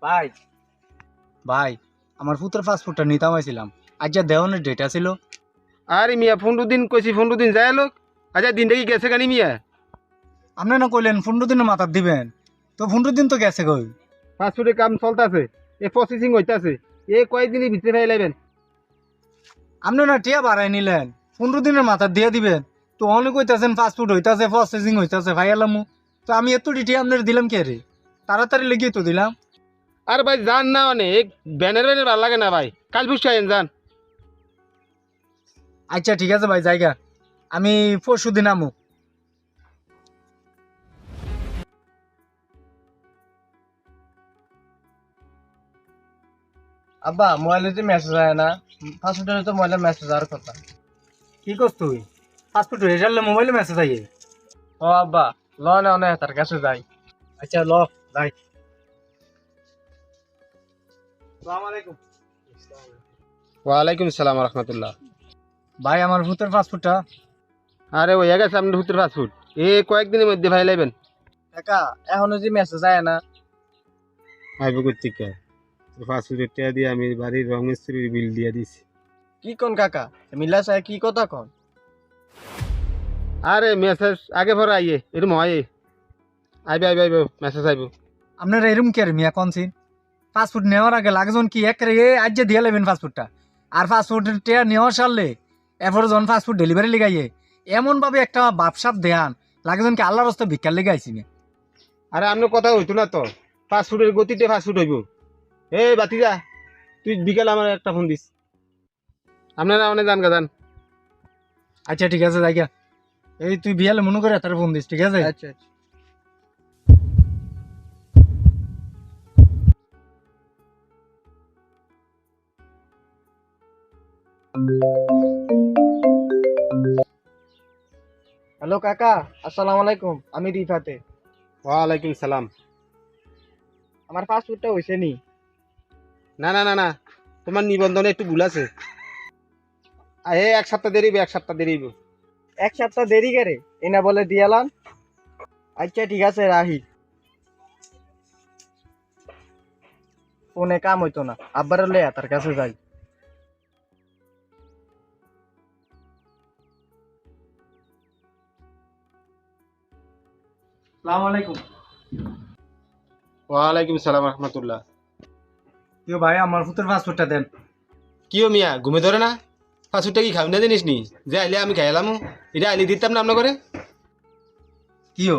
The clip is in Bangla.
ভাই ভাই আমার পুত্র পাসপোর্টটা নিতাম আইছিলাম আজ যা দেওয়ানের ডেট আছিল। আরে মিয়া 15 দিন কইছি 15 দিন যায় লোক। আচ্ছা দিনটা কি গেছে কানি মিয়া? আপনি না কইলেন 15 দিনের মাথার দিবেন, তো 15 দিন তো গেছে কই। পাসপোর্টের কাম চলতেছে, এ প্রসেসিং হইতাছে, এ কয়েকদিনের ভিতরে ফেলাই লাইবেন। আপনি না টিয়া বাড়াই নিলেন, 15 দিনের মাথার দিয়ে দিবেন। তো অনেক কইতাছেন পাসপোর্ট হইতাছে, প্রসেসিং হইতাছে, ভাই এলামু। তো আমি এত ডিটি আপনার দিলাম কে রে? তাড়াতাড়ি লেগে তো দিলাম। আর ভাই যান না অনেক ব্যানের ব্যানের ভালো লাগে না ভাই, কাল বুঝতে আইন যান। আচ্ছা ঠিক আছে ভাই, জায়গা আমি পরশু দিন আমু। আব্বা মোবাইলে যে মেসেজ আয় না, পাসপোর্টের তো মোবাইলে মেসেজ আর কথা। কি করছ তুই? পাসপোর্ট হয়ে গেলে মোবাইলে মেসেজ আইয়ে। ও আব্বা ল না অনেক তার কাছে যাই। আচ্ছা ল যাই। আসসালামু আলাইকুম। ওয়ালাইকুম সালাম রহমতুল্লাহ। ভাই আমার ভূতের পাসপোর্টটা। আরে ওই গেছে আপনার হুতের পাসপোর্ট, এ কয়েকদিনের মধ্যে ভাই লাইবেন। কাকা এখনো যে মেসেজ আয় না। আইব কর্তিকা পাসপোর্টের টিয়া দিয়ে আমি বাড়ির রং মিস্ত্রির বিল দিয়ে দিছি। কি কোন কাকা, মিল্লা সাহেব কি কথা কন? আরে মেসেজ আগে ভরে আইয়ে এরম হয়, আইবে আইবে আইব মেসেজ আইব। আপনারা এরম কে মিয়া কনসিন? পাসপোর্ট নেওয়ার আগে লাগজন কি একরে আজ যে দিয়ে নেবেন পাসপোর্টটা, আর পাসপোর্টের টেয়া নেওয়ার সারলে এরপরে যখন পাসপোর্ট ডেলিভারি লিগাইয়ে এমন ভাবে একটা বাপসাপ দেয়ান লাগজন কি আল্লাহর রাস্তা ভিক্ষার লেগে আইসি না। আরে আপনার কথা হইতো না তো, পাসপোর্টের গতিতে পাসপোর্ট হইব। এই বাতিজা তুই বিকাল আমার একটা ফোন দিস, আপনারা অনেক জান গাজান। আচ্ছা ঠিক আছে জায়গা, এই তুই বিয়ালে মনে করে তার ফোন দিস, ঠিক আছে? আচ্ছা আচ্ছা। হ্যালো কাকা, আসসালামু আলাইকুম, আমি রিফাতে। ওয়ালাইকুম সালাম। আমার পাসপোর্টটা হইছে নি? না না না না, তোমার নিবন্ধনে একটু ভুল আছে। এই এক সপ্তাহ দেরি হইব, এক সপ্তাহ দেরি হইব। এক সপ্তাহ দেরি করে এনা বলে দিয়ালাম। আচ্ছা ঠিক আছে রাহি। ফোনে কাম হইতো না, আব্বার লে তার কাছে যাই। আসসালামু আলাইকুম। ওয়ালাইকুম সালাম রহমতুল্লাহ। কেউ ভাই আমার ভূতের পাসপোর্টটা দেন। কিও মিয়া ঘুমে ধরে না? পাসপোর্টটা কি খাবি না জিনিস নি যে আইলে আমি খাইলাম, এটা আইলে দিতাম না আপনার করে। কিও